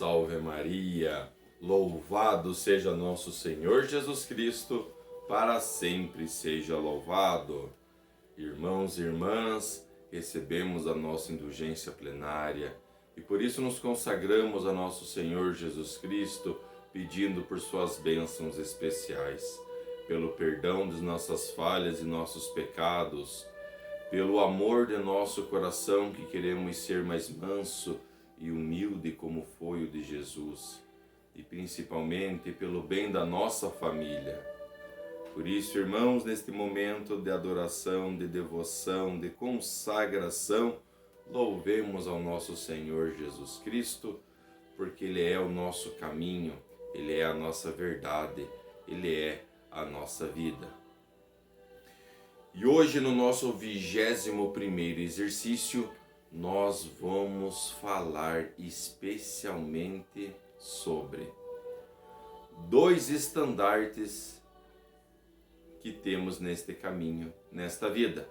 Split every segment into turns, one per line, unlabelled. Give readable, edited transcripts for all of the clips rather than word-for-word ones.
Salve Maria, louvado seja nosso Senhor Jesus Cristo, para sempre seja louvado. Irmãos e irmãs, recebemos a nossa indulgência plenária e por isso nos consagramos a nosso Senhor Jesus Cristo, pedindo por suas bênçãos especiais, pelo perdão de nossas falhas e nossos pecados, pelo amor de nosso coração que queremos ser mais manso e humilde como foi o de Jesus, e principalmente pelo bem da nossa família. Por isso, irmãos, neste momento de adoração, de devoção, de consagração, louvemos ao nosso Senhor Jesus Cristo, porque Ele é o nosso caminho, Ele é a nossa verdade, Ele é a nossa vida. E hoje, no nosso 21º exercício, nós vamos falar especialmente sobre dois estandartes que temos neste caminho, nesta vida.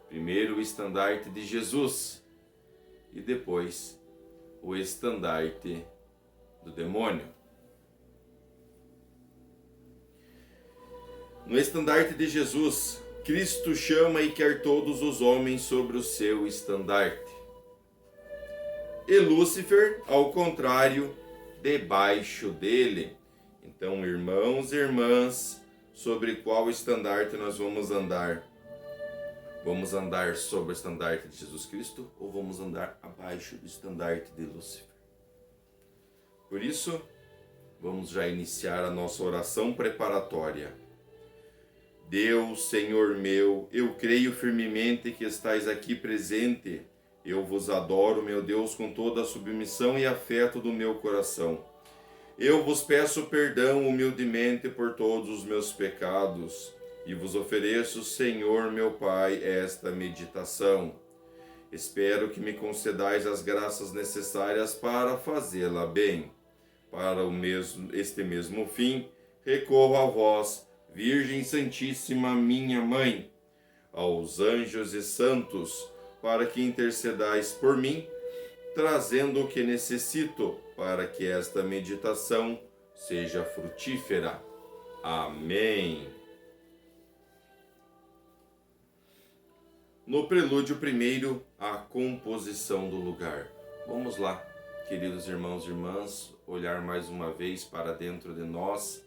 Primeiro, o estandarte de Jesus e depois o estandarte do demônio. No estandarte de Jesus, Cristo chama e quer todos os homens sobre o seu estandarte. E Lúcifer, ao contrário, debaixo dele. Então, irmãos e irmãs, sobre qual estandarte nós vamos andar? Vamos andar sobre o estandarte de Jesus Cristo ou vamos andar abaixo do estandarte de Lúcifer? Por isso, vamos já iniciar a nossa oração preparatória. Deus, Senhor meu, eu creio firmemente que estais aqui presente. Eu vos adoro, meu Deus, com toda a submissão e afeto do meu coração. Eu vos peço perdão humildemente por todos os meus pecados e vos ofereço, Senhor meu Pai, esta meditação. Espero que me concedais as graças necessárias para fazê-la bem. Para este mesmo fim, recorro a vós, Virgem Santíssima, minha Mãe, aos anjos e santos, para que intercedais por mim, trazendo o que necessito para que esta meditação seja frutífera. Amém. No prelúdio primeiro, a composição do lugar. Vamos lá, queridos irmãos e irmãs, olhar mais uma vez para dentro de nós,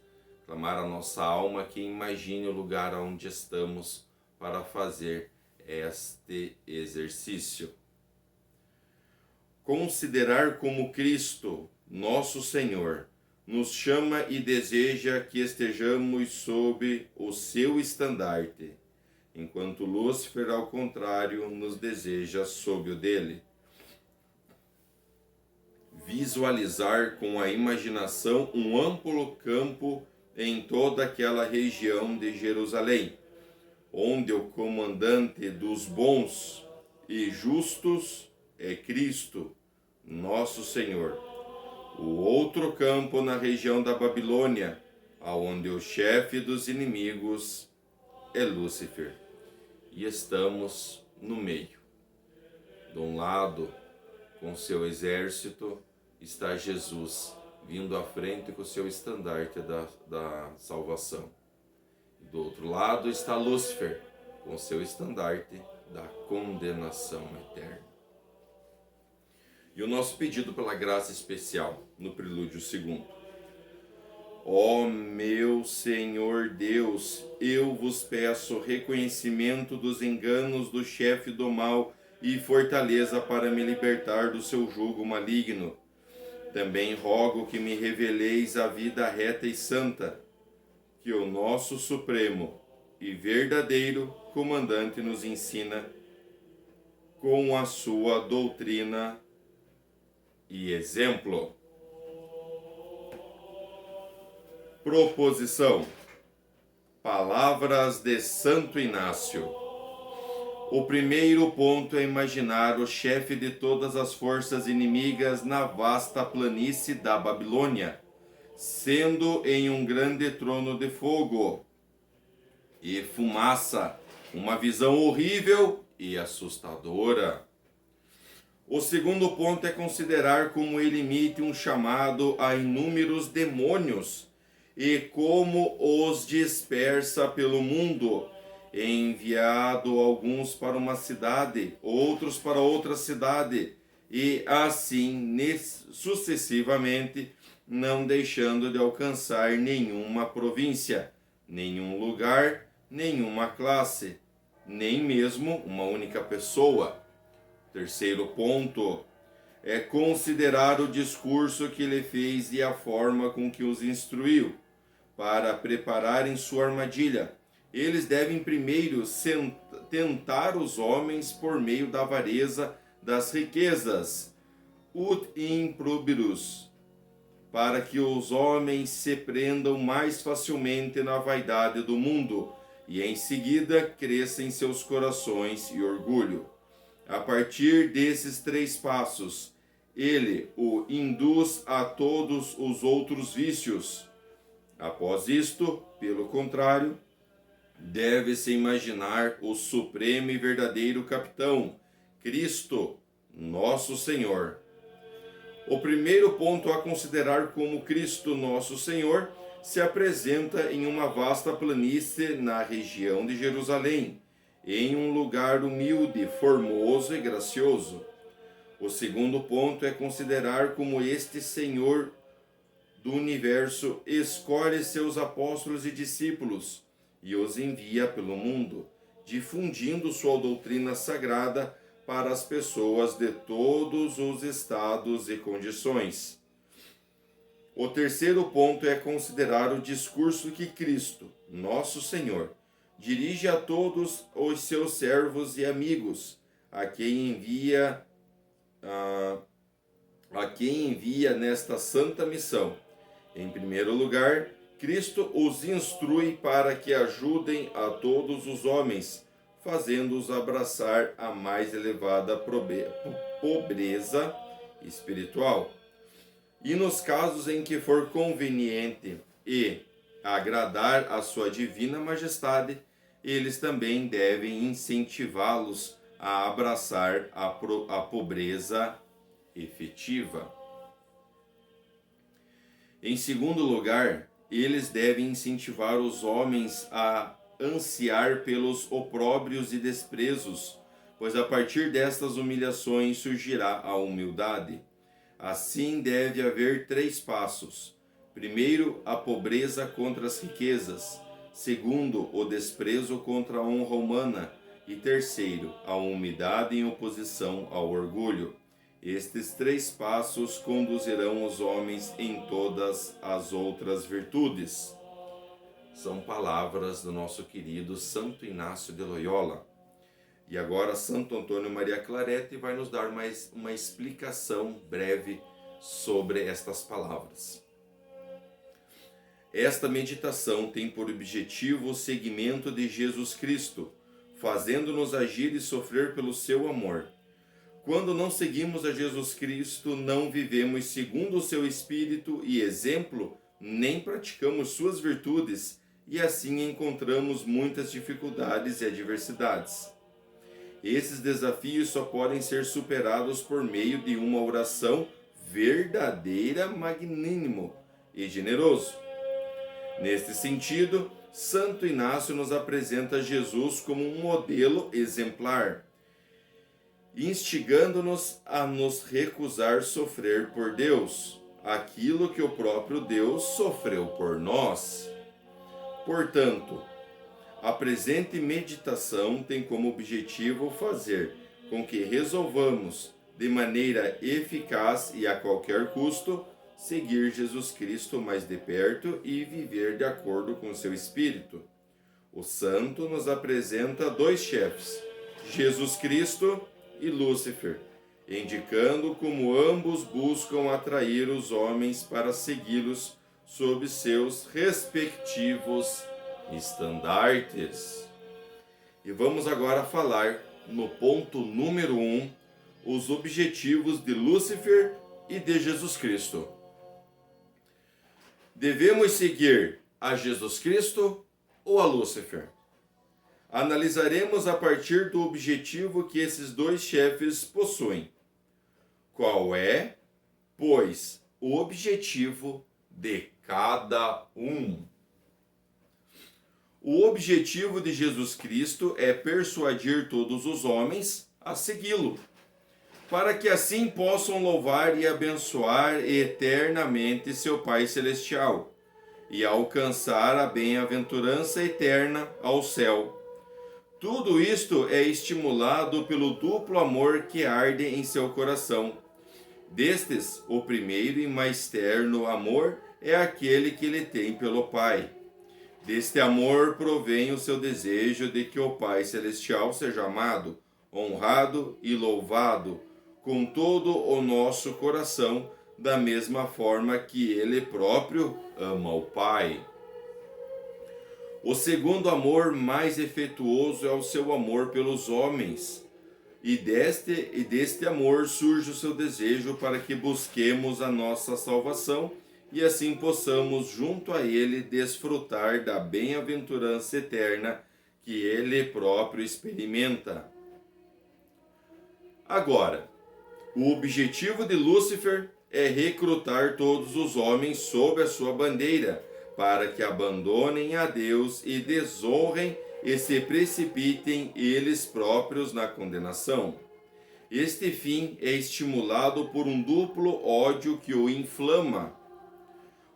clamar a nossa alma que imagine o lugar onde estamos para fazer este exercício. Considerar como Cristo, nosso Senhor, nos chama e deseja que estejamos sob o seu estandarte, enquanto Lúcifer, ao contrário, nos deseja sob o dele. Visualizar com a imaginação um amplo campo em toda aquela região de Jerusalém, onde o comandante dos bons e justos é Cristo, nosso Senhor. O outro campo na região da Babilônia, aonde o chefe dos inimigos é Lúcifer. E estamos no meio. De um lado, com seu exército, está Jesus, vindo à frente com seu estandarte da salvação. Do outro lado está Lúcifer, com seu estandarte da condenação eterna. E o nosso pedido pela graça especial, no prelúdio segundo. Ó meu Senhor Deus, eu vos peço reconhecimento dos enganos do chefe do mal e fortaleza para me libertar do seu jugo maligno. Também rogo que me reveleis a vida reta e santa, que o nosso supremo e verdadeiro comandante nos ensina com a sua doutrina e exemplo. Proposição. Palavras de Santo Inácio. O primeiro ponto é imaginar o chefe de todas as forças inimigas na vasta planície da Babilônia, sendo em um grande trono de fogo e fumaça, uma visão horrível e assustadora. O segundo ponto é considerar como ele emite um chamado a inúmeros demônios e como os dispersa pelo mundo, enviado alguns para uma cidade, outros para outra cidade, e assim sucessivamente, não deixando de alcançar nenhuma província, nenhum lugar, nenhuma classe, nem mesmo uma única pessoa. Terceiro ponto é considerar o discurso que ele fez e a forma com que os instruiu para prepararem sua armadilha. Eles devem primeiro tentar os homens por meio da avareza das riquezas, ut improbius, para que os homens se prendam mais facilmente na vaidade do mundo e em seguida cresça em seus corações e orgulho. A partir desses 3 passos, ele o induz a todos os outros vícios. Após isto, pelo contrário, deve-se imaginar o supremo e verdadeiro capitão, Cristo, nosso Senhor. O primeiro ponto a considerar como Cristo, nosso Senhor, se apresenta em uma vasta planície na região de Jerusalém, em um lugar humilde, formoso e gracioso. O segundo ponto é considerar como este Senhor do universo escolhe seus apóstolos e discípulos e os envia pelo mundo, difundindo sua doutrina sagrada para as pessoas de todos os estados e condições. O terceiro ponto é considerar o discurso que Cristo, nosso Senhor, dirige a todos os seus servos e amigos, a quem envia nesta santa missão. Em primeiro lugar, Cristo os instrui para que ajudem a todos os homens, fazendo-os abraçar a mais elevada pobreza espiritual. E nos casos em que for conveniente e agradar a sua divina majestade, eles também devem incentivá-los a abraçar a pobreza efetiva. Em segundo lugar, eles devem incentivar os homens a ansiar pelos opróbrios e desprezos, pois a partir destas humilhações surgirá a humildade. Assim deve haver 3 passos. Primeiro, a pobreza contra as riquezas. Segundo, o desprezo contra a honra humana. E terceiro, a humildade em oposição ao orgulho. Estes 3 passos conduzirão os homens em todas as outras virtudes. São palavras do nosso querido Santo Inácio de Loyola. E agora Santo Antônio Maria Claret vai nos dar mais uma explicação breve sobre estas palavras. Esta meditação tem por objetivo o seguimento de Jesus Cristo, fazendo-nos agir e sofrer pelo seu amor. Quando não seguimos a Jesus Cristo, não vivemos segundo o seu espírito e exemplo, nem praticamos suas virtudes, e assim encontramos muitas dificuldades e adversidades. Esses desafios só podem ser superados por meio de uma oração verdadeira, magnânimo e generoso. Neste sentido, Santo Inácio nos apresenta Jesus como um modelo exemplar, instigando-nos a nos recusar sofrer por Deus, aquilo que o próprio Deus sofreu por nós. Portanto, a presente meditação tem como objetivo fazer com que resolvamos, de maneira eficaz e a qualquer custo, seguir Jesus Cristo mais de perto e viver de acordo com seu Espírito. O santo nos apresenta 2 chefes, Jesus Cristo e Lúcifer, indicando como ambos buscam atrair os homens para segui-los sob seus respectivos estandartes. E vamos agora falar no ponto número 1, os objetivos de Lúcifer e de Jesus Cristo. Devemos seguir a Jesus Cristo ou a Lúcifer? Analisaremos a partir do objetivo que esses 2 chefes possuem. qual é, pois, o objetivo de cada um. O objetivo de Jesus Cristo é persuadir todos os homens a segui-lo, para que assim possam louvar e abençoar eternamente seu Pai Celestial e alcançar a bem-aventurança eterna ao céu. Tudo isto é estimulado pelo duplo amor que arde em seu coração. Destes, o primeiro e mais terno amor é aquele que ele tem pelo Pai. Deste amor provém o seu desejo de que o Pai Celestial seja amado, honrado e louvado com todo o nosso coração, da mesma forma que ele próprio ama o Pai. O segundo amor mais efetuoso é o seu amor pelos homens, e deste amor surge o seu desejo para que busquemos a nossa salvação e assim possamos junto a ele desfrutar da bem-aventurança eterna que ele próprio experimenta. Agora, o objetivo de Lúcifer é recrutar todos os homens sob a sua bandeira, para que abandonem a Deus e desonrem e se precipitem eles próprios na condenação. Este fim é estimulado por um duplo ódio que o inflama.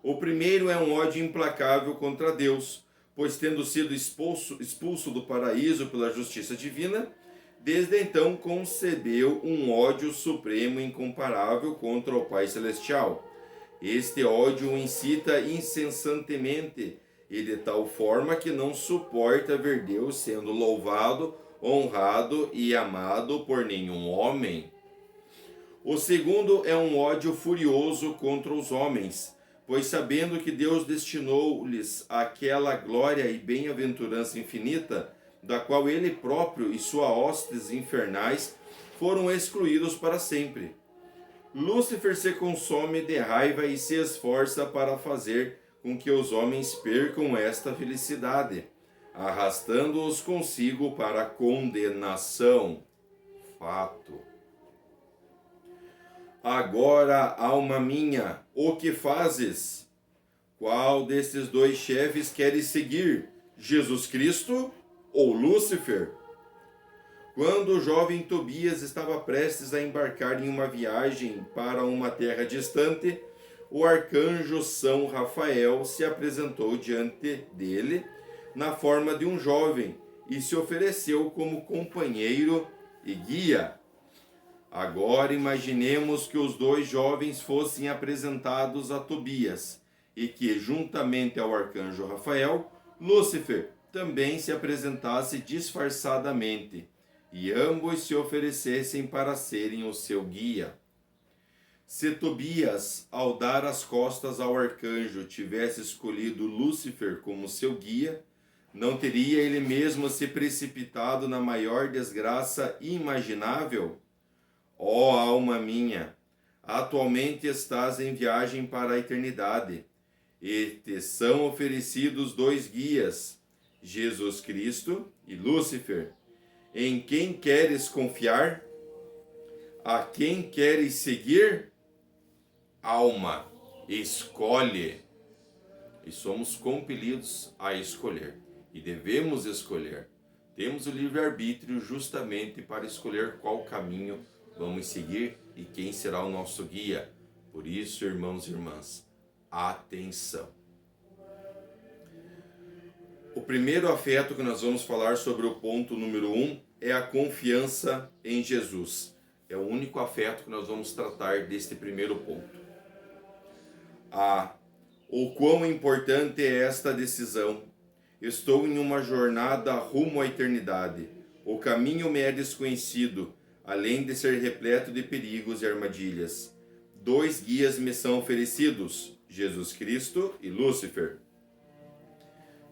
O primeiro é um ódio implacável contra Deus, pois tendo sido expulso do paraíso pela justiça divina, desde então concebeu um ódio supremo e incomparável contra o Pai Celestial. Este ódio o incita incessantemente e de tal forma que não suporta ver Deus sendo louvado, honrado e amado por nenhum homem. O segundo é um ódio furioso contra os homens, pois sabendo que Deus destinou-lhes aquela glória e bem-aventurança infinita, da qual ele próprio e suas hostes infernais foram excluídos para sempre. Lúcifer se consome de raiva e se esforça para fazer com que os homens percam esta felicidade, arrastando-os consigo para a condenação. Fato. Agora, alma minha, o que fazes? Qual desses dois chefes queres seguir? Jesus Cristo ou Lúcifer? Quando o jovem Tobias estava prestes a embarcar em uma viagem para uma terra distante, o arcanjo São Rafael se apresentou diante dele na forma de um jovem e se ofereceu como companheiro e guia. Agora imaginemos que os dois jovens fossem apresentados a Tobias e que, juntamente ao arcanjo Rafael, Lúcifer também se apresentasse disfarçadamente e ambos se oferecessem para serem o seu guia. Se Tobias, ao dar as costas ao arcanjo, tivesse escolhido Lúcifer como seu guia, não teria ele mesmo se precipitado na maior desgraça imaginável? Ó alma minha, atualmente estás em viagem para a eternidade, e te são oferecidos dois guias, Jesus Cristo e Lúcifer. Em quem queres confiar? A quem queres seguir? Alma, escolhe. E somos compelidos a escolher. E devemos escolher. Temos o livre-arbítrio justamente para escolher qual caminho vamos seguir e quem será o nosso guia. Por isso, irmãos e irmãs, atenção. O primeiro afeto que nós vamos falar sobre o ponto número 1 é a confiança em Jesus. É o único afeto que nós vamos tratar deste primeiro ponto. O quão importante é esta decisão. Estou em uma jornada rumo à eternidade. O caminho me é desconhecido, além de ser repleto de perigos e armadilhas. Dois guias me são oferecidos, Jesus Cristo e Lúcifer.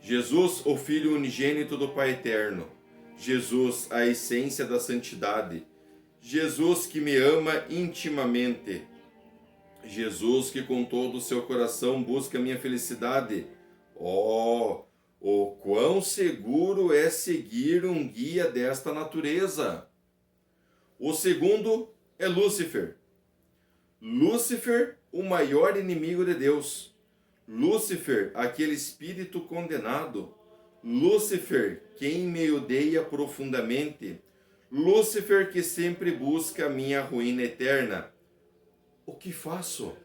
Jesus, o Filho unigênito do Pai Eterno. Jesus, a essência da santidade. Jesus que me ama intimamente. Jesus que com todo o seu coração busca a minha felicidade. Oh, o quão seguro é seguir um guia desta natureza! O segundo é Lúcifer. Lúcifer, o maior inimigo de Deus. Lúcifer, aquele espírito condenado. Lúcifer, quem me odeia profundamente. Lúcifer, que sempre busca a minha ruína eterna. O que faço?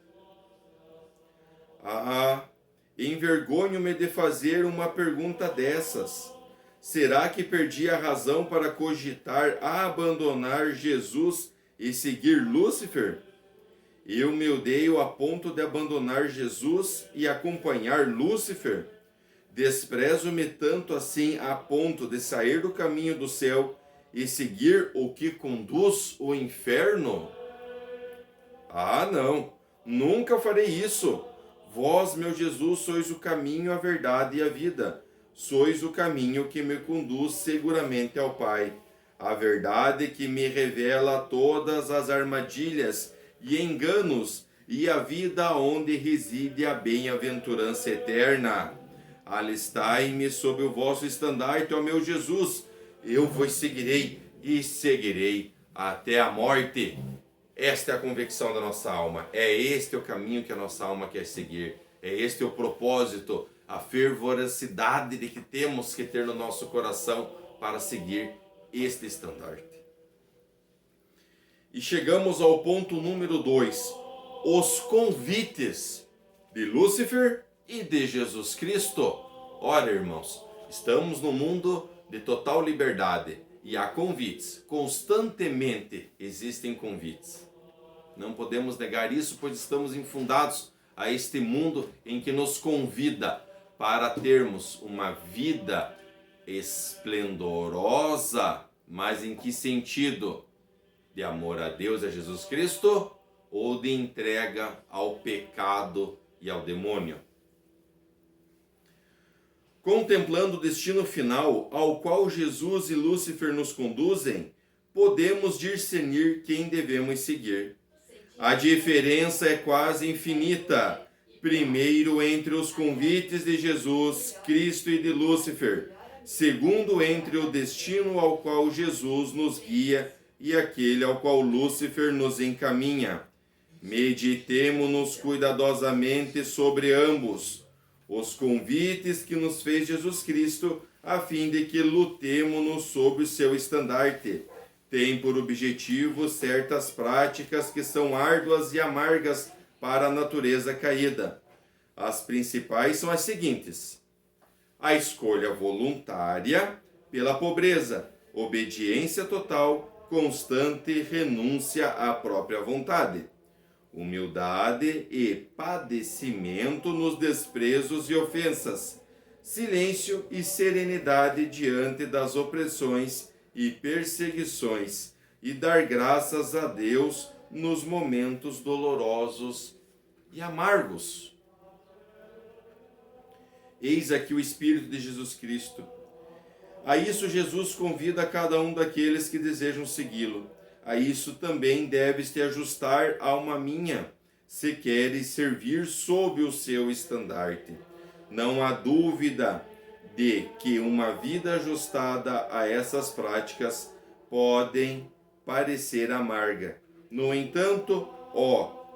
Envergonho-me de fazer uma pergunta dessas. Será que perdi a razão para cogitar abandonar Jesus e seguir Lúcifer? Eu me odeio a ponto de abandonar Jesus e acompanhar Lúcifer? Desprezo-me tanto assim a ponto de sair do caminho do céu e seguir o que conduz ao inferno? Não, nunca farei isso. Vós, meu Jesus, sois o caminho, a verdade e a vida. Sois o caminho que me conduz seguramente ao Pai. A verdade que me revela todas as armadilhas e enganos e a vida onde reside a bem-aventurança eterna. Alistai-me sob o vosso estandarte, ó meu Jesus. Eu vos seguirei e seguirei até a morte. Esta é a convicção da nossa alma. É este o caminho que a nossa alma quer seguir. É este o propósito, a fervorosidade de que temos que ter no nosso coração para seguir este estandarte. E chegamos ao ponto número 2. Os convites de Lúcifer e de Jesus Cristo. Ora, irmãos, estamos num mundo de total liberdade e há convites. Constantemente existem convites. Não podemos negar isso, pois estamos infundados a este mundo em que nos convida para termos uma vida esplendorosa. Mas em que sentido? De amor a Deus e a Jesus Cristo ou de entrega ao pecado e ao demônio? Contemplando o destino final ao qual Jesus e Lúcifer nos conduzem, podemos discernir quem devemos seguir. A diferença é quase infinita. Primeiro, entre os convites de Jesus Cristo e de Lúcifer. Segundo, entre o destino ao qual Jesus nos guia e aquele ao qual Lúcifer nos encaminha. Meditemo-nos cuidadosamente sobre ambos. Os convites que nos fez Jesus Cristo, a fim de que lutemo-nos sob o seu estandarte, tem por objetivo certas práticas que são árduas e amargas para a natureza caída. As principais são as seguintes: a escolha voluntária pela pobreza, obediência total, constante renúncia à própria vontade, humildade e padecimento nos desprezos e ofensas, silêncio e serenidade diante das opressões e perseguições, e dar graças a Deus nos momentos dolorosos e amargos. Eis aqui o Espírito de Jesus Cristo. A isso Jesus convida cada um daqueles que desejam segui-lo. A isso também deves te ajustar, alma minha, se queres servir sob o seu estandarte. Não há dúvida de que uma vida ajustada a essas práticas podem parecer amarga. No entanto,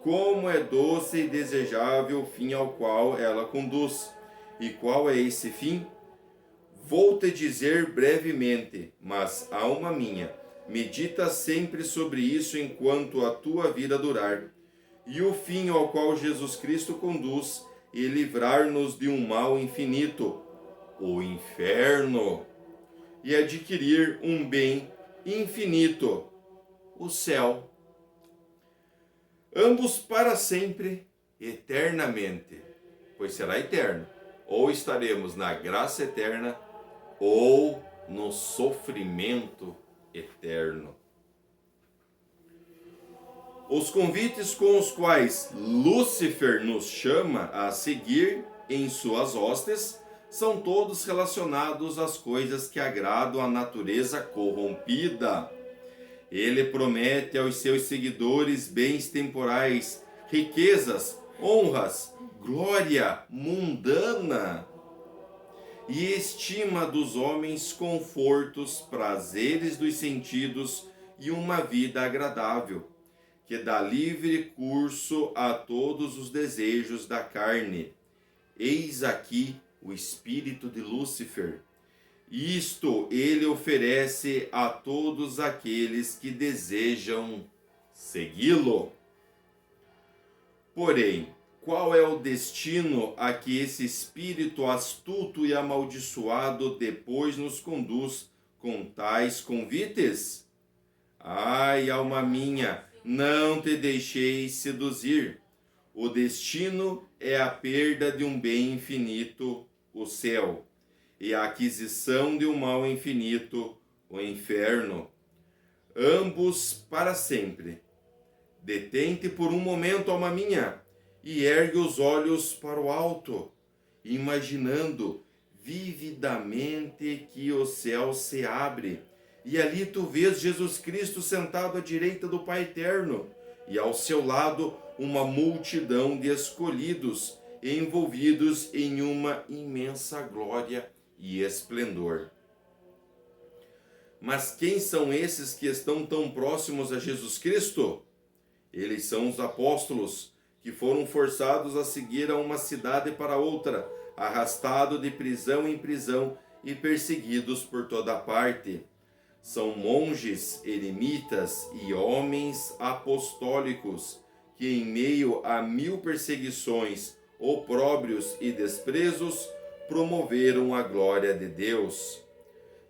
como é doce e desejável o fim ao qual ela conduz. E qual é esse fim? Vou te dizer brevemente, mas, alma minha, medita sempre sobre isso enquanto a tua vida durar. E o fim ao qual Jesus Cristo conduz é livrar-nos de um mal infinito, o inferno, e adquirir um bem infinito, o céu. Ambos para sempre, eternamente, pois será eterno. Ou estaremos na graça eterna, ou no sofrimento eterno. Os convites com os quais Lúcifer nos chama a seguir em suas hostes são todos relacionados às coisas que agradam à natureza corrompida. Ele promete aos seus seguidores bens temporais, riquezas, honras, glória mundana, e estima dos homens confortos, prazeres dos sentidos e uma vida agradável. que dá livre curso a todos os desejos da carne. Eis aqui o espírito de Lúcifer. Isto ele oferece a todos aqueles que desejam segui-lo. Porém, qual é o destino a que esse espírito astuto e amaldiçoado depois nos conduz com tais convites? Ai, alma minha, não te deixeis seduzir. O destino é a perda de um bem infinito, o céu, e a aquisição de um mal infinito, o inferno. Ambos para sempre. Detente por um momento, alma minha, e ergue os olhos para o alto, imaginando vividamente que o céu se abre, e ali tu vês Jesus Cristo sentado à direita do Pai Eterno, e ao seu lado uma multidão de escolhidos, envolvidos em uma imensa glória e esplendor. Mas quem são esses que estão tão próximos a Jesus Cristo? Eles são os apóstolos, que foram forçados a seguir a uma cidade para outra, arrastados de prisão em prisão e perseguidos por toda parte. São monges, eremitas e homens apostólicos, que em meio a 1000 perseguições, opróbrios e desprezos, promoveram a glória de Deus.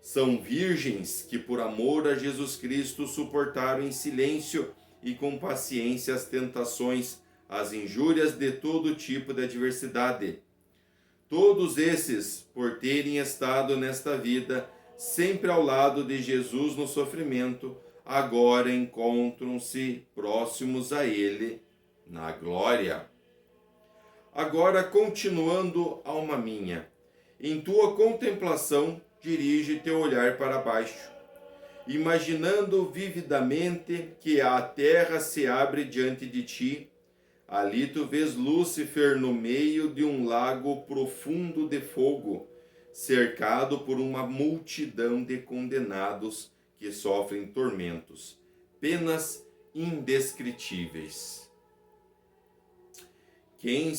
São virgens que por amor a Jesus Cristo suportaram em silêncio e com paciência as tentações, as injúrias de todo tipo de adversidade. Todos esses, por terem estado nesta vida, sempre ao lado de Jesus no sofrimento, agora encontram-se próximos a Ele na glória. Agora, continuando, alma minha, em tua contemplação, dirige teu olhar para baixo, imaginando vividamente que a terra se abre diante de ti. Ali tu vês Lúcifer no meio de um lago profundo de fogo, cercado por uma multidão de condenados que sofrem tormentos, penas indescritíveis. Quem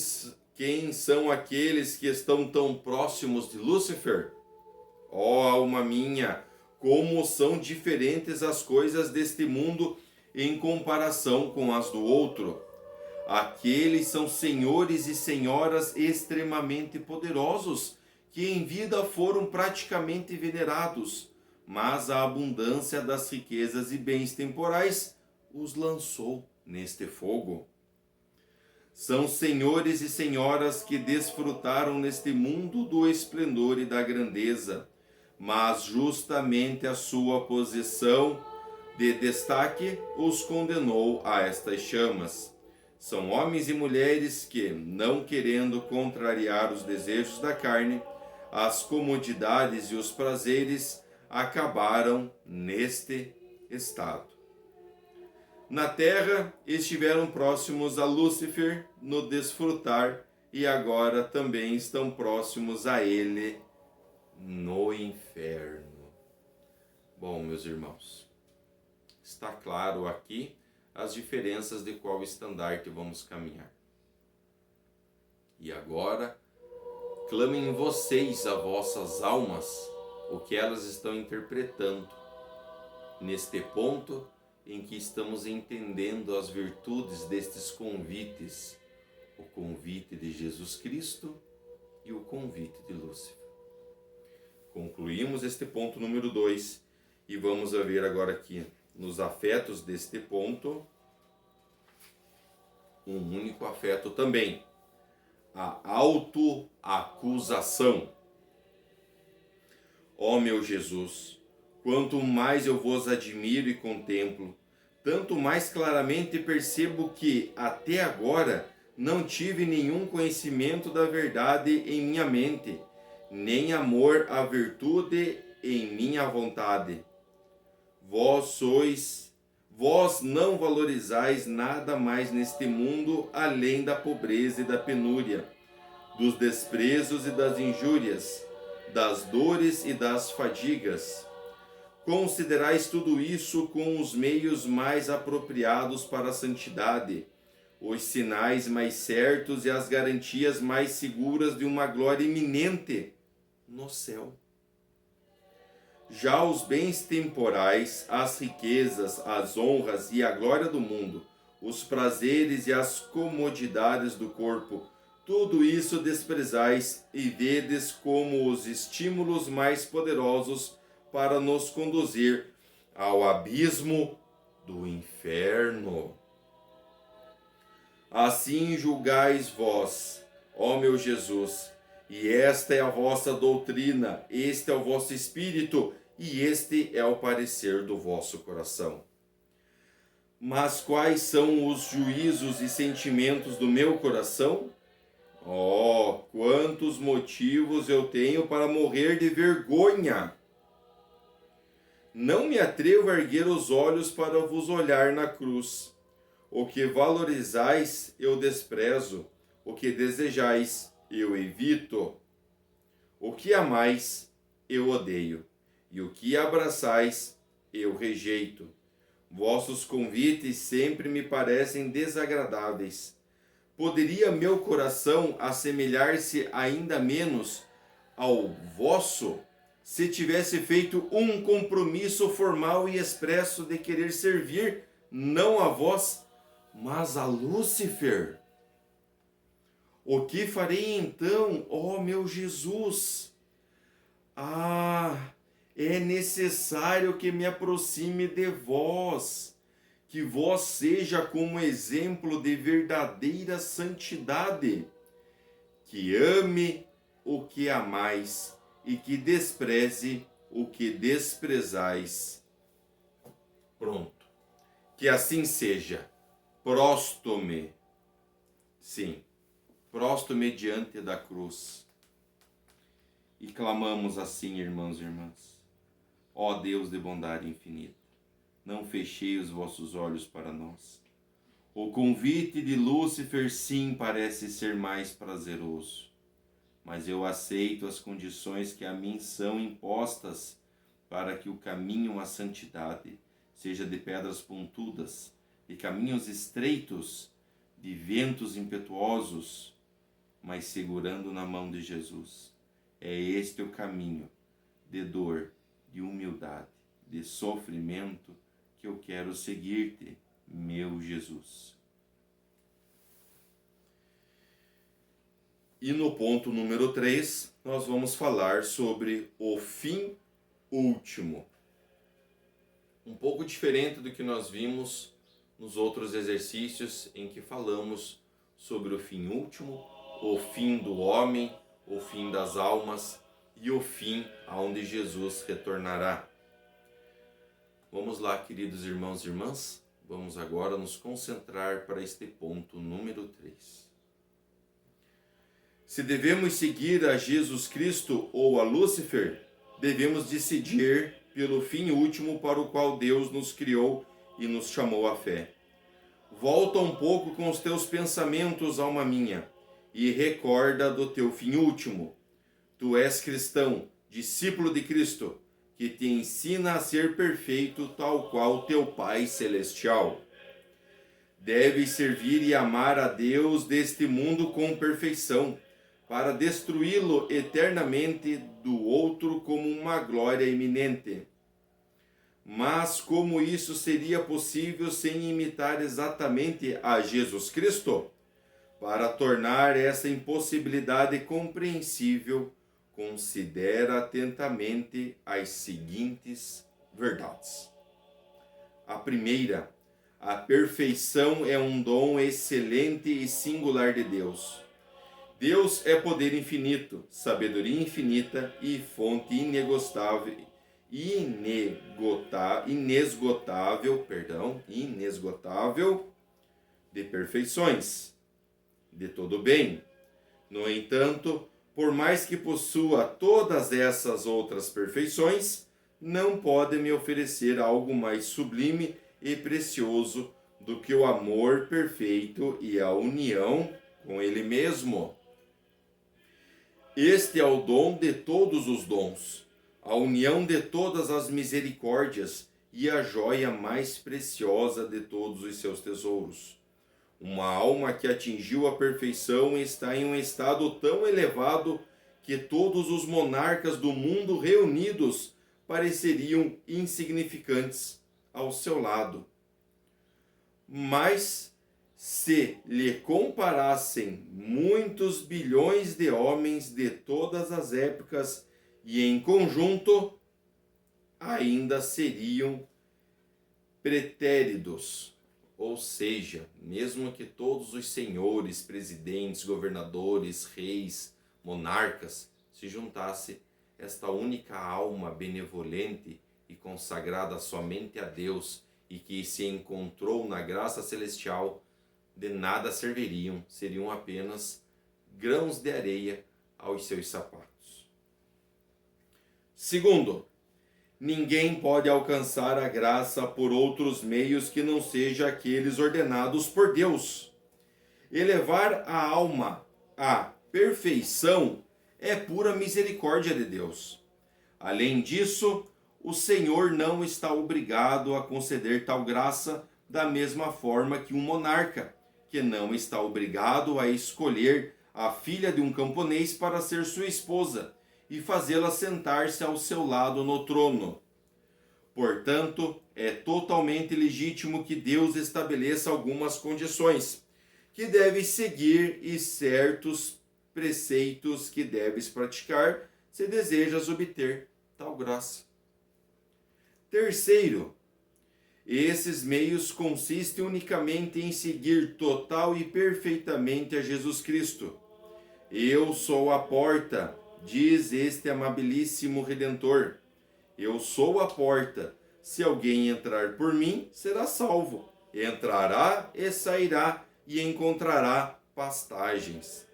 são aqueles que estão tão próximos de Lúcifer? Ó alma minha, como são diferentes as coisas deste mundo em comparação com as do outro. Aqueles são senhores e senhoras extremamente poderosos, que em vida foram praticamente venerados, mas a abundância das riquezas e bens temporais os lançou neste fogo. São senhores e senhoras que desfrutaram neste mundo do esplendor e da grandeza, mas justamente a sua posição de destaque os condenou a estas chamas. São homens e mulheres que, não querendo contrariar os desejos da carne, as comodidades e os prazeres, acabaram neste estado. Na terra estiveram próximos a Lúcifer no desfrutar e agora também estão próximos a ele no inferno. Bom, meus irmãos, está claro aqui as diferenças de qual estandarte vamos caminhar. E agora, clamem vocês a vossas almas o que elas estão interpretando neste ponto em que estamos entendendo as virtudes destes convites, o convite de Jesus Cristo e o convite de Lúcifer. Concluímos este ponto número 2 e vamos ver agora aqui nos afetos deste ponto um único afeto também, a autoacusação. Ó meu Jesus, quanto mais eu vos admiro e contemplo, tanto mais claramente percebo que até agora não tive nenhum conhecimento da verdade em minha mente, nem amor à virtude em minha vontade. Vós não valorizais nada mais neste mundo além da pobreza e da penúria, dos desprezos e das injúrias, das dores e das fadigas. considerais tudo isso com os meios mais apropriados para a santidade, os sinais mais certos e as garantias mais seguras de uma glória iminente no céu. Já os bens temporais, as riquezas, as honras e a glória do mundo, os prazeres e as comodidades do corpo, tudo isso desprezais e vedes como os estímulos mais poderosos para nos conduzir ao abismo do inferno. Assim julgais vós, ó meu Jesus, e esta é a vossa doutrina, este é o vosso espírito, e este é o parecer do vosso coração. Mas quais são os juízos e sentimentos do meu coração? Oh, quantos motivos eu tenho para morrer de vergonha! Não me atrevo a erguer os olhos para vos olhar na cruz. O que valorizais, eu desprezo. O que desejais, eu evito. O que amais, eu odeio. E o que abraçais, eu rejeito. Vossos convites sempre me parecem desagradáveis. Poderia meu coração assemelhar-se ainda menos ao vosso, se tivesse feito um compromisso formal e expresso de querer servir, não a vós, mas a Lúcifer? O que farei então, ó meu Jesus? É necessário que me aproxime de vós, que vós seja como exemplo de verdadeira santidade, que ame o que amais e que despreze o que desprezais. Pronto. Que assim seja. Prosto-me. Sim, prosto-me diante da cruz. E clamamos assim, irmãos e irmãs. Ó Deus de bondade infinita, não fechei os vossos olhos para nós. O convite de Lúcifer sim parece ser mais prazeroso, mas eu aceito as condições que a mim são impostas para que o caminho à santidade seja de pedras pontudas, de caminhos estreitos, de ventos impetuosos, mas segurando na mão de Jesus. É este o caminho de dor, de humildade, de sofrimento que eu quero seguir-te, meu Jesus. E no ponto número 3, nós vamos falar sobre o fim último. Um pouco diferente do que nós vimos nos outros exercícios em que falamos sobre o fim último, o fim do homem, o fim das almas e o fim aonde Jesus retornará. Vamos lá, queridos irmãos e irmãs, vamos agora nos concentrar para este ponto número 3. Se devemos seguir a Jesus Cristo ou a Lúcifer, devemos decidir pelo fim último para o qual Deus nos criou e nos chamou à fé. Volta um pouco com os teus pensamentos, alma minha, e recorda do teu fim último. Tu és cristão, discípulo de Cristo, que te ensina a ser perfeito tal qual teu Pai Celestial. Deves servir e amar a Deus deste mundo com perfeição, para destruí-lo eternamente do outro como uma glória iminente. Mas como isso seria possível sem imitar exatamente a Jesus Cristo? Para tornar essa impossibilidade compreensível, considera atentamente as seguintes verdades. A primeira, a perfeição é um dom excelente e singular de Deus. Deus é poder infinito, sabedoria infinita e fonte inesgotável de perfeições, de todo bem. No entanto, por mais que possua todas essas outras perfeições, não pode me oferecer algo mais sublime e precioso do que o amor perfeito e a união com Ele mesmo. Este é o dom de todos os dons, a união de todas as misericórdias e a joia mais preciosa de todos os seus tesouros. Uma alma que atingiu a perfeição está em um estado tão elevado que todos os monarcas do mundo reunidos pareceriam insignificantes ao seu lado. Mas, se lhe comparassem muitos bilhões de homens de todas as épocas e em conjunto, ainda seriam pretéridos. Ou seja, mesmo que todos os senhores, presidentes, governadores, reis, monarcas se juntassem, esta única alma benevolente e consagrada somente a Deus e que se encontrou na graça celestial, de nada serviriam, seriam apenas grãos de areia aos seus sapatos. Segundo, ninguém pode alcançar a graça por outros meios que não sejam aqueles ordenados por Deus. Elevar a alma à perfeição é pura misericórdia de Deus. Além disso, o Senhor não está obrigado a conceder tal graça da mesma forma que um monarca, que não está obrigado a escolher a filha de um camponês para ser sua esposa e fazê-la sentar-se ao seu lado no trono. Portanto, é totalmente legítimo que Deus estabeleça algumas condições que deves seguir e certos preceitos que deves praticar se desejas obter tal graça. Terceiro, esses meios consistem unicamente em seguir total e perfeitamente a Jesus Cristo. Eu sou a porta, diz este amabilíssimo Redentor. Eu sou a porta. Se alguém entrar por mim, será salvo. Entrará e sairá e encontrará pastagens.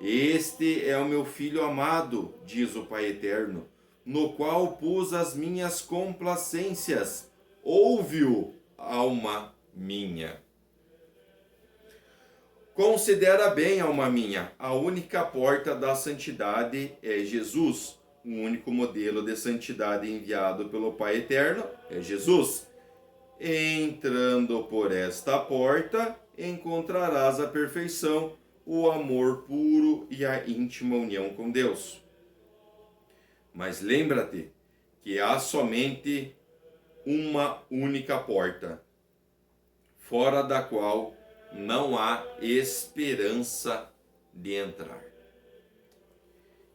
Este é o meu Filho amado, diz o Pai Eterno, no qual pus as minhas complacências. Ouve-o, alma minha. Considera bem, alma minha, a única porta da santidade é Jesus. O único modelo de santidade enviado pelo Pai Eterno é Jesus. Entrando por esta porta, encontrarás a perfeição, o amor puro e a íntima união com Deus. Mas lembra-te que há somente uma única porta, fora da qual não há esperança de entrar.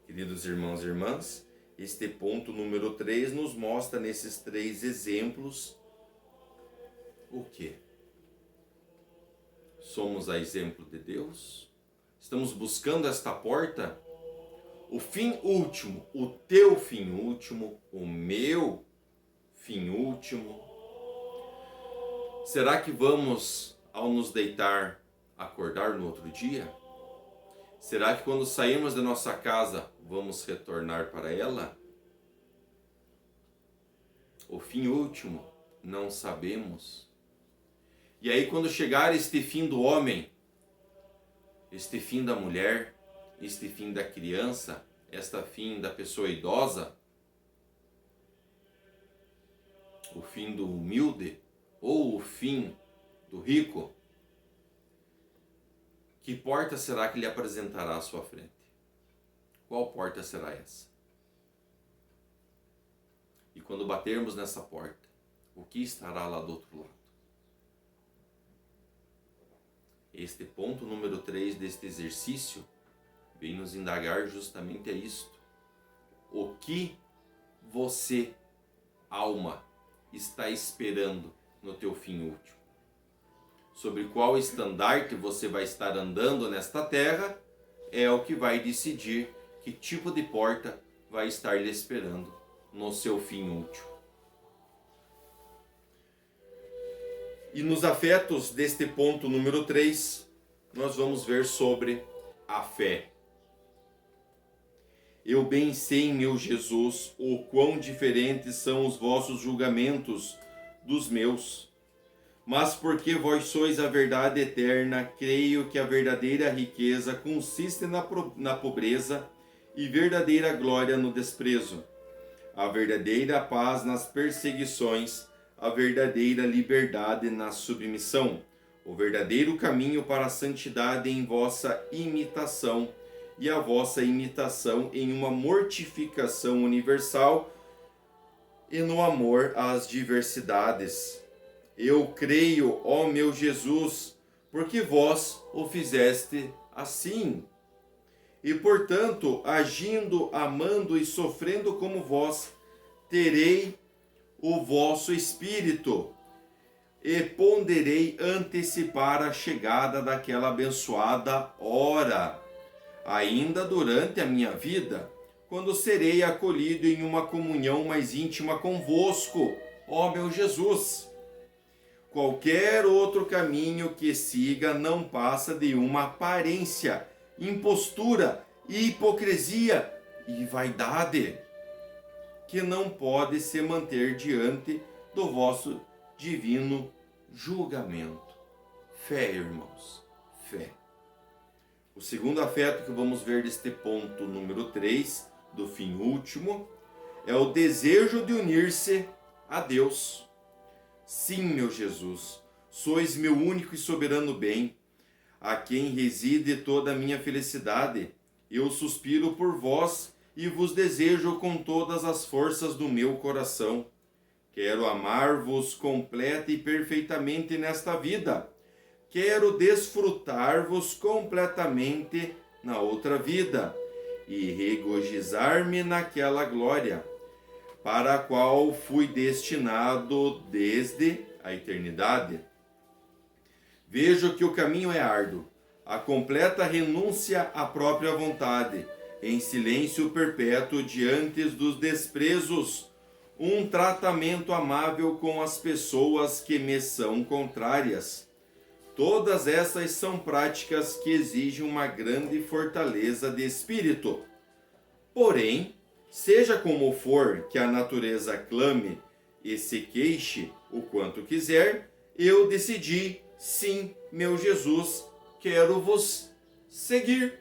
Queridos irmãos e irmãs, este ponto número 3 nos mostra nesses 3 exemplos o quê? Somos a exemplo de Deus? Estamos buscando esta porta? O fim último, o teu fim último, o meu fim último. Será que vamos, ao nos deitar, acordar no outro dia? Será que quando sairmos da nossa casa, vamos retornar para ela? O fim último, não sabemos. E aí quando chegar este fim do homem, este fim da mulher, este fim da criança, este fim da pessoa idosa, o fim do humilde ou o fim do rico, que porta será que lhe apresentará à sua frente? Qual porta será essa? E quando batermos nessa porta, o que estará lá do outro lado? Este ponto número 3 deste exercício vem nos indagar justamente a isto. O que você, alma, está esperando no teu fim último? Sobre qual estandarte você vai estar andando nesta terra é o que vai decidir que tipo de porta vai estar lhe esperando no seu fim último. E nos afetos deste ponto número 3, nós vamos ver sobre a fé. Eu bem sei, meu Jesus, o quão diferentes são os vossos julgamentos dos meus. Mas porque vós sois a verdade eterna, creio que a verdadeira riqueza consiste na pobreza e verdadeira glória no desprezo. a verdadeira paz nas perseguições, a verdadeira liberdade na submissão, o verdadeiro caminho para a santidade em vossa imitação, e a vossa imitação em uma mortificação universal e no amor às diversidades. Eu creio, ó meu Jesus, porque vós o fizeste assim. E, portanto, agindo, amando e sofrendo como vós, terei o vosso espírito e ponderei antecipar a chegada daquela abençoada hora, ainda durante a minha vida, quando serei acolhido em uma comunhão mais íntima convosco, ó meu Jesus. Qualquer outro caminho que siga não passa de uma aparência, impostura, hipocrisia e vaidade, que não pode se manter diante do vosso divino julgamento. Fé, irmãos, fé. O segundo afeto que vamos ver deste ponto número 3, do fim último, é o desejo de unir-se a Deus. Sim, meu Jesus, sois meu único e soberano bem, a quem reside toda a minha felicidade. Eu suspiro por vós e vos desejo com todas as forças do meu coração. Quero amar-vos completa e perfeitamente nesta vida. Quero desfrutar-vos completamente na outra vida e regozijar-me naquela glória, para a qual fui destinado desde a eternidade. Vejo que o caminho é árduo, a completa renúncia à própria vontade, em silêncio perpétuo diante dos desprezos, um tratamento amável com as pessoas que me são contrárias. Todas essas são práticas que exigem uma grande fortaleza de espírito. Porém, seja como for que a natureza clame e se queixe o quanto quiser, eu decidi, sim, meu Jesus, quero vos seguir.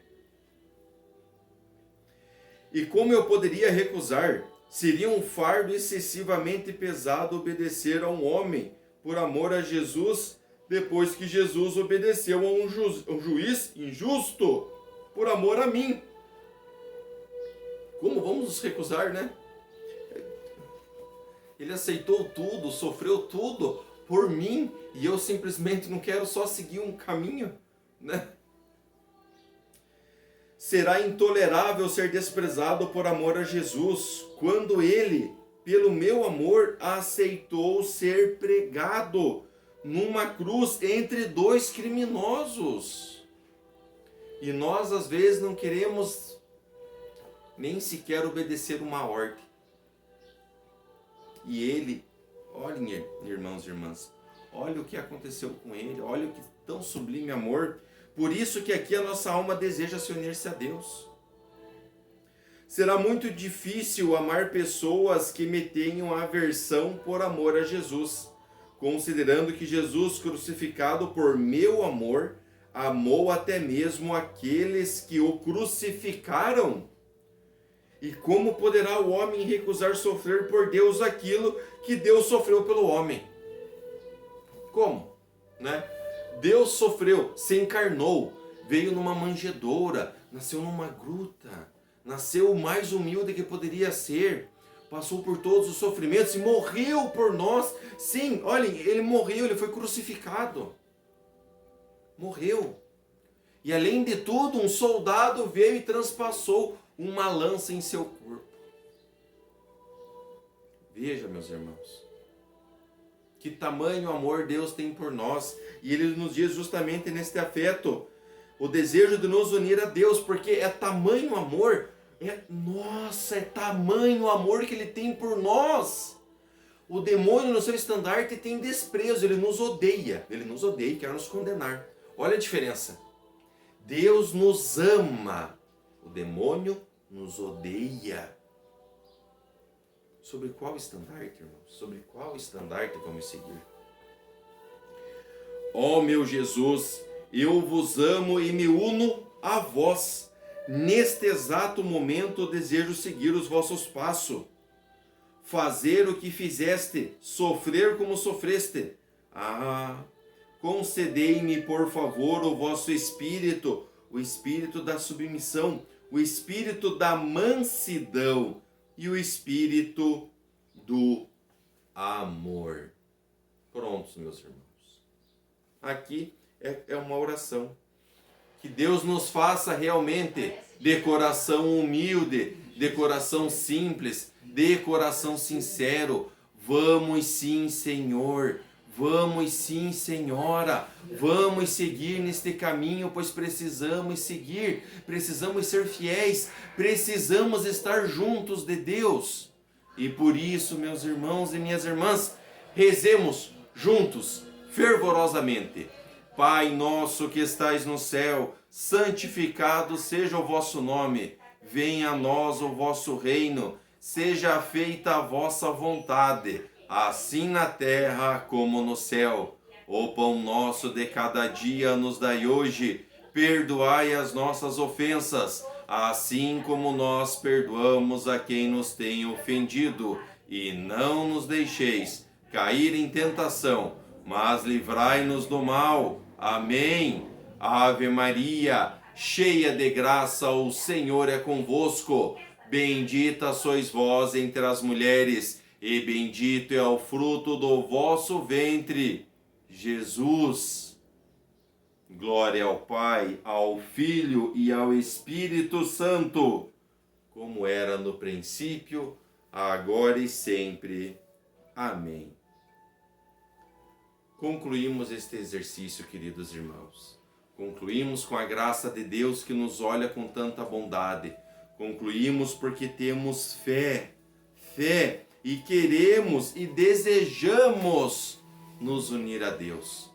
E como eu poderia recusar? Seria um fardo excessivamente pesado obedecer a um homem por amor a Jesus, depois que Jesus obedeceu a um juiz injusto por amor a mim. Como vamos nos recusar, né? Ele aceitou tudo, sofreu tudo por mim, e eu simplesmente não quero só seguir um caminho, né? Será intolerável ser desprezado por amor a Jesus, quando ele, pelo meu amor, aceitou ser pregado numa cruz entre dois criminosos. E nós, às vezes, não queremos nem sequer obedecer uma ordem. E ele, olhem, irmãos e irmãs, olha o que aconteceu com ele, olha o que tão sublime amor. Por isso que aqui a nossa alma deseja se unir-se a Deus. Será muito difícil amar pessoas que me tenham aversão por amor a Jesus, considerando que Jesus, crucificado por meu amor, amou até mesmo aqueles que o crucificaram. E como poderá o homem recusar sofrer por Deus aquilo que Deus sofreu pelo homem? Como? Né? Deus sofreu, se encarnou, veio numa manjedoura, nasceu numa gruta, nasceu o mais humilde que poderia ser, passou por todos os sofrimentos e morreu por nós. Sim, olhem, ele morreu, ele foi crucificado. Morreu. E além de tudo, um soldado veio e transpassou uma lança em seu corpo. Veja, meus irmãos, que tamanho amor Deus tem por nós. E Ele nos diz justamente neste afeto, o desejo de nos unir a Deus, porque é tamanho amor, é tamanho amor que Ele tem por nós. O demônio no seu estandarte tem desprezo, ele nos odeia e quer nos condenar. Olha a diferença. Deus nos ama, o demônio nos odeia. Sobre qual estandarte, irmãos? Sobre qual estandarte vamos seguir? Ó meu Jesus, eu vos amo e me uno a vós. Neste exato momento desejo seguir os vossos passos. fazer o que fizeste, sofrer como sofreste. Concedei-me, por favor, o vosso espírito, o espírito da submissão, o espírito da mansidão e o espírito do amor. Prontos, meus irmãos. Aqui é uma oração. Que Deus nos faça realmente de coração humilde, de coração simples, de coração sincero. Vamos sim, Senhor. Vamos sim, Senhora. Vamos seguir neste caminho, pois precisamos seguir. Precisamos ser fiéis. Precisamos estar juntos de Deus. E por isso, meus irmãos e minhas irmãs, rezemos juntos, fervorosamente. Pai nosso que estais no céu, santificado seja o vosso nome. Venha a nós o vosso reino. Seja feita a vossa vontade, assim na terra como no céu. O pão nosso de cada dia nos dai hoje. Perdoai as nossas ofensas, assim como nós perdoamos a quem nos tem ofendido. E não nos deixeis cair em tentação, mas livrai-nos do mal. Amém. Ave Maria, cheia de graça, o Senhor é convosco. Bendita sois vós entre as mulheres, e bendito é o fruto do vosso ventre, Jesus. Glória ao Pai, ao Filho e ao Espírito Santo, como era no princípio, agora e sempre. Amém. Concluímos este exercício, queridos irmãos. Concluímos com a graça de Deus que nos olha com tanta bondade. Concluímos porque temos fé e queremos e desejamos nos unir a Deus.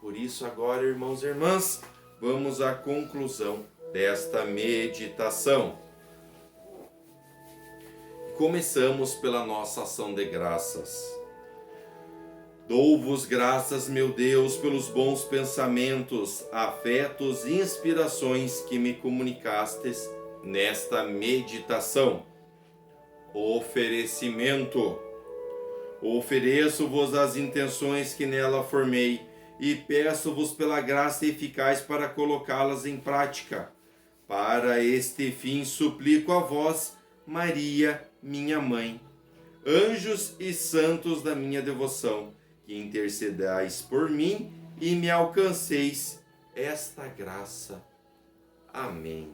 Por isso agora, irmãos e irmãs, vamos à conclusão desta meditação. Começamos pela nossa ação de graças. Dou-vos graças, meu Deus, pelos bons pensamentos, afetos e inspirações que me comunicastes nesta meditação. Oferecimento. Ofereço-vos as intenções que nela formei e peço-vos pela graça eficaz para colocá-las em prática. Para este fim suplico a vós, Maria, minha mãe, anjos e santos da minha devoção, que intercedais por mim e me alcanceis esta graça. Amém.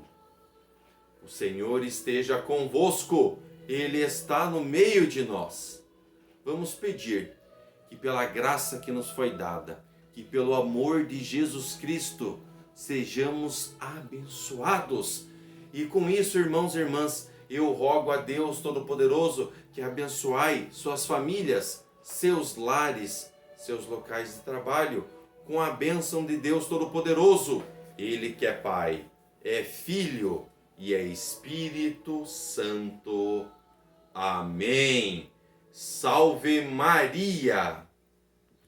O Senhor esteja convosco, Ele está no meio de nós. Vamos pedir que pela graça que nos foi dada, que pelo amor de Jesus Cristo, sejamos abençoados. E com isso, irmãos e irmãs, eu rogo a Deus Todo-Poderoso que abençoai suas famílias, seus lares, seus locais de trabalho, com a bênção de Deus Todo-Poderoso. Ele que é Pai, é Filho e é Espírito Santo. Amém. Salve Maria!